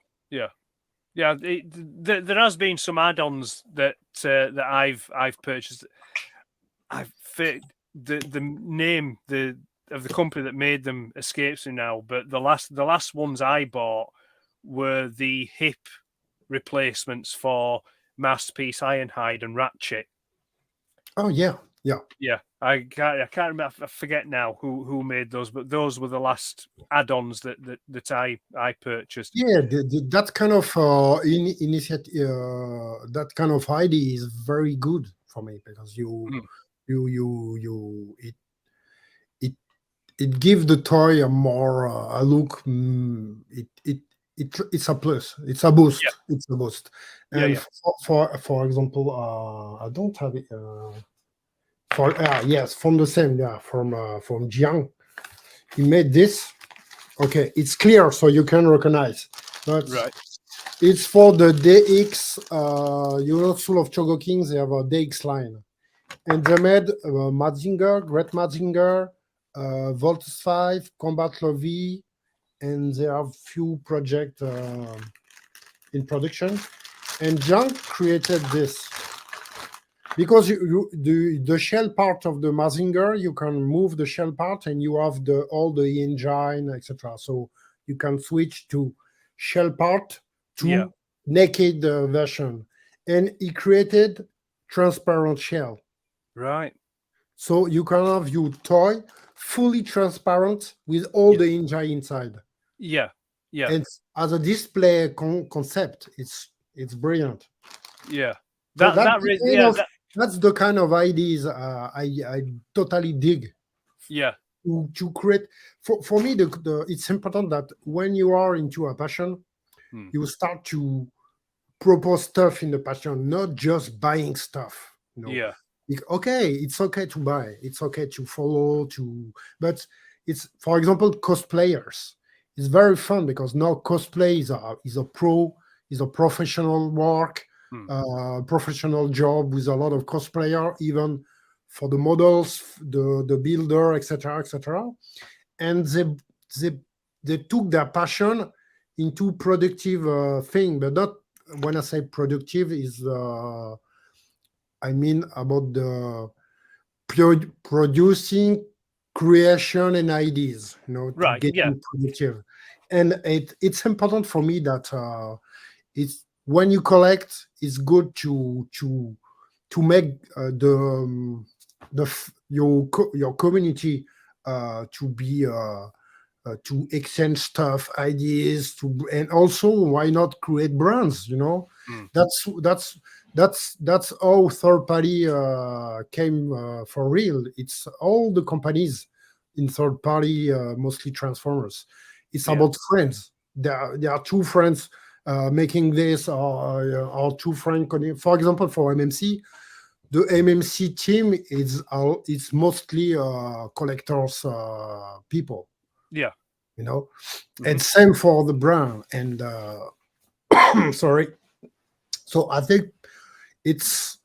there has been some add-ons that I've purchased. The name of the company that made them escapes me now, but the last ones I bought were the hip replacements for Masterpiece, Ironhide, and Ratchet. Oh yeah. I can't remember. I forget now who made those, but those were the last add-ons that I purchased. Yeah, that kind of initiative, that kind of idea is very good for me because it gives the toy a more a look. It's a plus. It's a boost. It's a boost. And for example, I don't have it. From the same, from Jiang. He made this. Okay, it's clear, so you can recognize. But it's for the DX. Full of Chogoking, they have a DX line, and they made Mazinger, Great Mazinger, Voltus 5, Combat Lovey, and they have few projects in production. And Jiang created this. because the shell part of the Mazinger, you can move the shell part, and you have all the engine, etc. So you can switch to shell part Yeah. to naked version, and he created transparent shell. Right. So you can have your toy fully transparent with all Yeah. the engine inside. Yeah. Yeah. And as a display concept, it's brilliant. Yeah. So that's the kind of ideas I totally dig Yeah. to create. For me, it's important that when you are into a passion, Hmm. you start to propose stuff in the passion, not just buying stuff. Yeah. Okay, it's okay to buy, it's okay to follow, but it's, for example, cosplayers. It's very fun because now cosplay is a professional work, Hmm. professional job with a lot of cosplayer, even for the models, the builder, etc., etc. And they they took their passion into productive thing, but not, when I say productive, is I mean about the producing creation and ideas, to Right. get Yeah. productive. And it's important for me that it's, when you collect, it's good to make your community to be to exchange stuff, ideas, and also, why not create brands? Hmm. That's how third party came for real. It's all the companies in third party, mostly transformers. It's Yeah. about friends. There are two friends making this, or two friends. For example, for MMC, the MMC team it's mostly collectors, people, Yeah. you know. Hmm. And same for the brand. And sorry. So I think it's,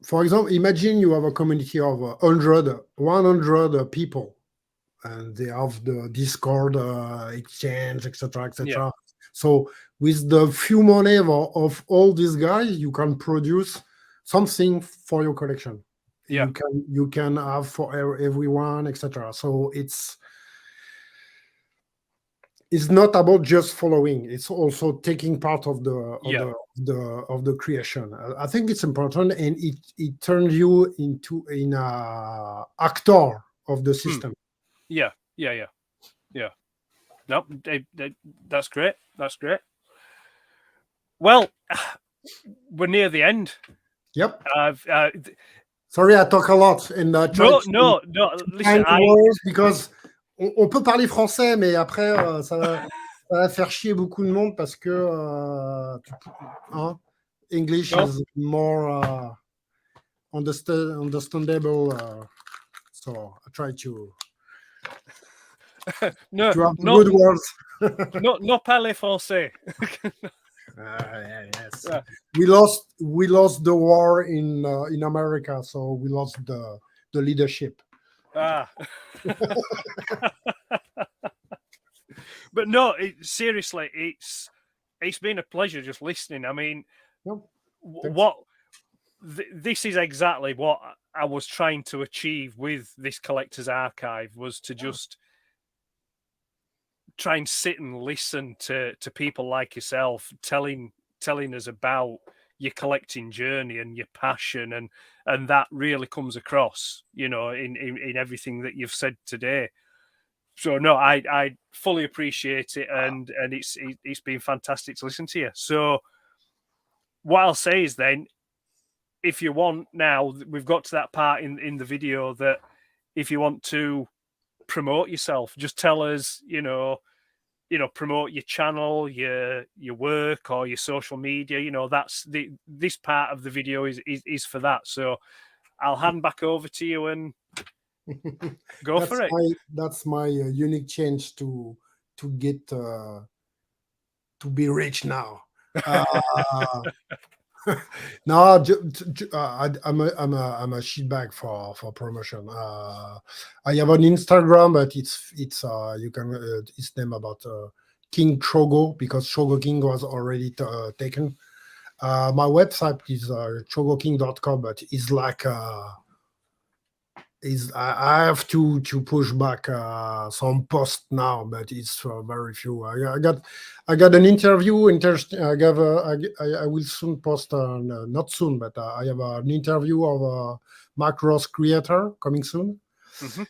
for example, imagine you have a community of 100 people, and they have the Discord exchange, etc., Yeah. etc. So with the few money of all these guys, you can produce something for your collection. Yeah. You can have for everyone, etc. So it's not about just following, it's also taking part of Yeah. the creation. I think it's important, and it turns you into an actor of the Hmm. system. Yeah. Yeah. Yeah. Yeah. No, that's great. That's great. Well, we're near the end. Yep. I've Sorry, I talk a lot and I try no, to no, no. Listen, find words, because on peut parler français, mais après ça va faire chier beaucoup de monde, parce que hein, English no, is more understandable. So I try no, to have no, good words. no, no parler français. Yes, Yeah. we lost the war in America, so we lost the leadership. Ah. But no, seriously, it's been a pleasure just listening. I mean, Yep. Thanks. what this is exactly what I was trying to achieve with this collector's archive, was to just try and sit and listen to people like yourself telling us about your collecting journey and your passion, and that really comes across, in everything that you've said today. So no, I fully appreciate it, and it's been fantastic to listen to you. So what I'll say is then, if you want, now we've got to that part in the video that if you want to promote yourself, just tell us, promote your channel, your work, or your social media. That's this part of the video is for that. So I'll hand back over to you and go that's for it. that's my unique change to get to be rich now. No, I'm a shitbag for promotion. I have an Instagram, but it's you can it's name about King Chogo, because Chogoking was already taken. My website is chogoking.com, but it's like is I have to push back some posts now, but it's very few. I got an interview. I got I will soon post no, not soon, but I have an interview of a Macross creator coming soon, Mhm.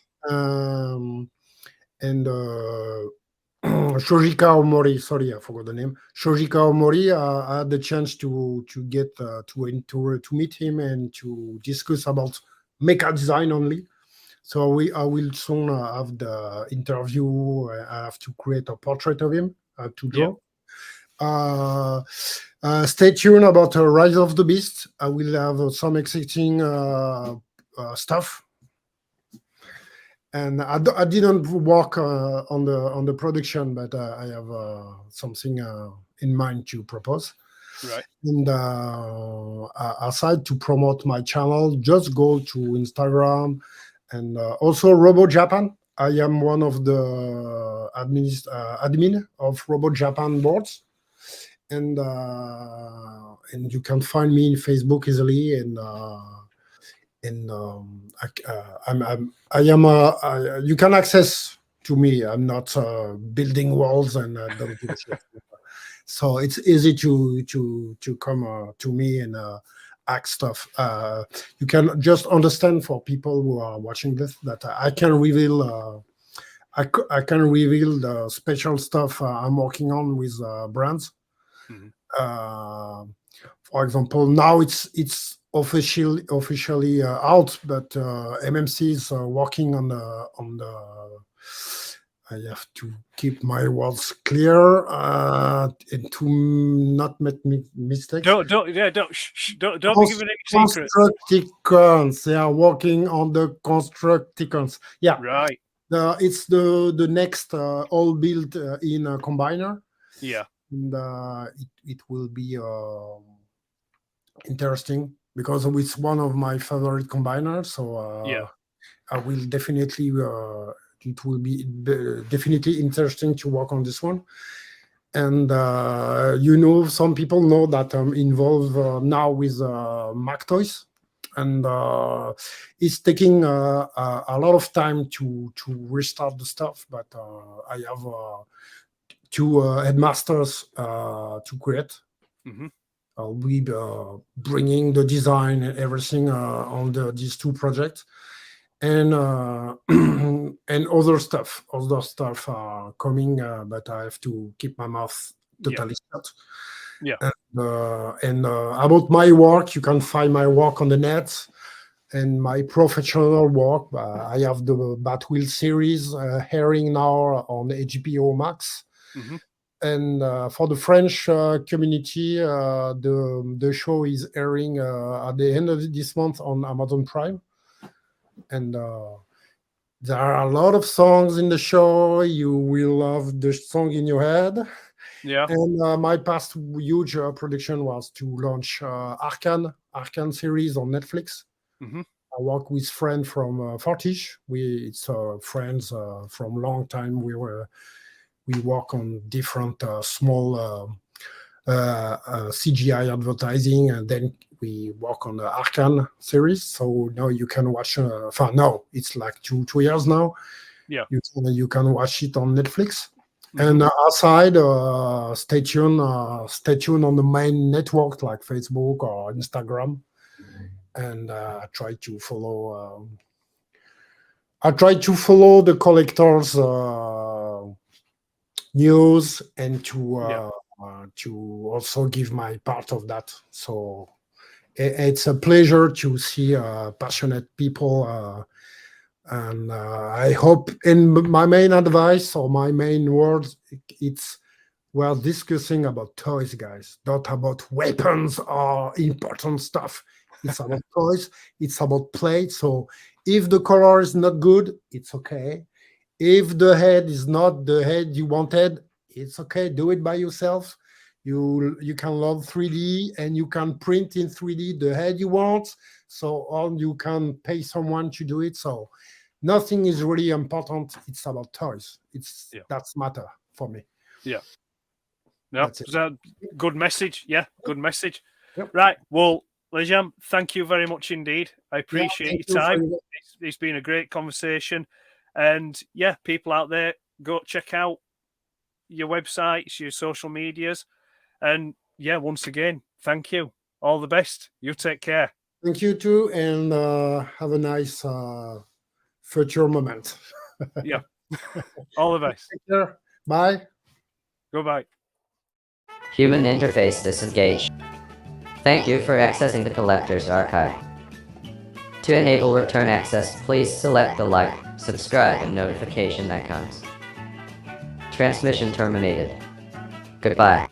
and Shojika Omori. Sorry, I forgot the name. Shojika Omori. I had the chance to get to meet him and to discuss about mecha design only. So I will soon have the interview. I have to create a portrait of him to Yeah. draw. Stay tuned about Rise of the Beast. I will have some exciting stuff, and I didn't work on the production, but I have something in mind to propose. Right. And aside to promote my channel, just go to Instagram and also Robo Japan. I am one of the admin of Robo Japan boards, and you can find me in Facebook easily. I am you can access to me. I'm not building walls and don't give a shit. So it's easy to come to me and ask stuff. You can just understand for people who are watching this that I can reveal. I can reveal the special stuff I'm working on with brands. Mhm. Uh, for example, now it's officially out, but MMC is working on the. I have to keep my words clear and to not make mistakes. Don't be giving any secrets. Constructicons. They are working on the Constructicons. Yeah, Right. it's the next all built in a combiner, Yeah. and it will be interesting because it's one of my favorite combiners. So Yeah. I will definitely. It will be definitely interesting to work on this one. And some people know that I'm involved now with Mac Toys, and it's taking a lot of time to restart the stuff. But I have two headmasters to create. Hmm. I'll be bringing the design and everything on these two projects, and and other stuff coming, but I have to keep my mouth Yeah. totally shut. Yeah. And about my work, you can find my work on the net and my professional work. I have the Batwheel series airing now on HBO Max. Hmm. And for the French community, the show is airing at the end of this month on Amazon Prime. And there are a lot of songs in the show. You will love the song in your head. Yeah. And my past huge production was to launch Arcane series on Netflix. Hmm. I work with friends from Fortish. It's friends from long time. We work on different small CGI advertising, and then we work on the Arcane series. So now you can watch. No, it's like 2 years now. Yeah. You can watch it on Netflix. Mhm. And aside, stay tuned on the main network like Facebook or Instagram, and I try to follow the collectors' news and Yeah. to also give my part of that. So it's a pleasure to see passionate people. And I hope, in my main advice or my main words, it's we're discussing about toys, guys, not about weapons or important stuff. It's about toys. It's about play. So if the color is not good, it's okay. If the head is not the head you wanted, it's okay. Do it by yourself. You can love 3D and you can print in 3D the head you want. So on you can pay someone to do it. So nothing is really important. It's about toys. Yeah. That's matter for me. Yeah. No, That's it. good message. Yeah, good message. Right. Well, Lejam, thank you very much indeed. I appreciate thank your you for time. your- It's been a great conversation. And yeah, people out there, go check out your websites, your social medias. And yeah, once again, thank you. All the best. You take care. Thank you too, and have a nice future moment. Yeah. All the best. Take care. Bye. Goodbye. Human interface disengaged. Thank you for accessing the collector's archive. To enable return access, please select the like, subscribe, and notification icons. Transmission terminated. Goodbye.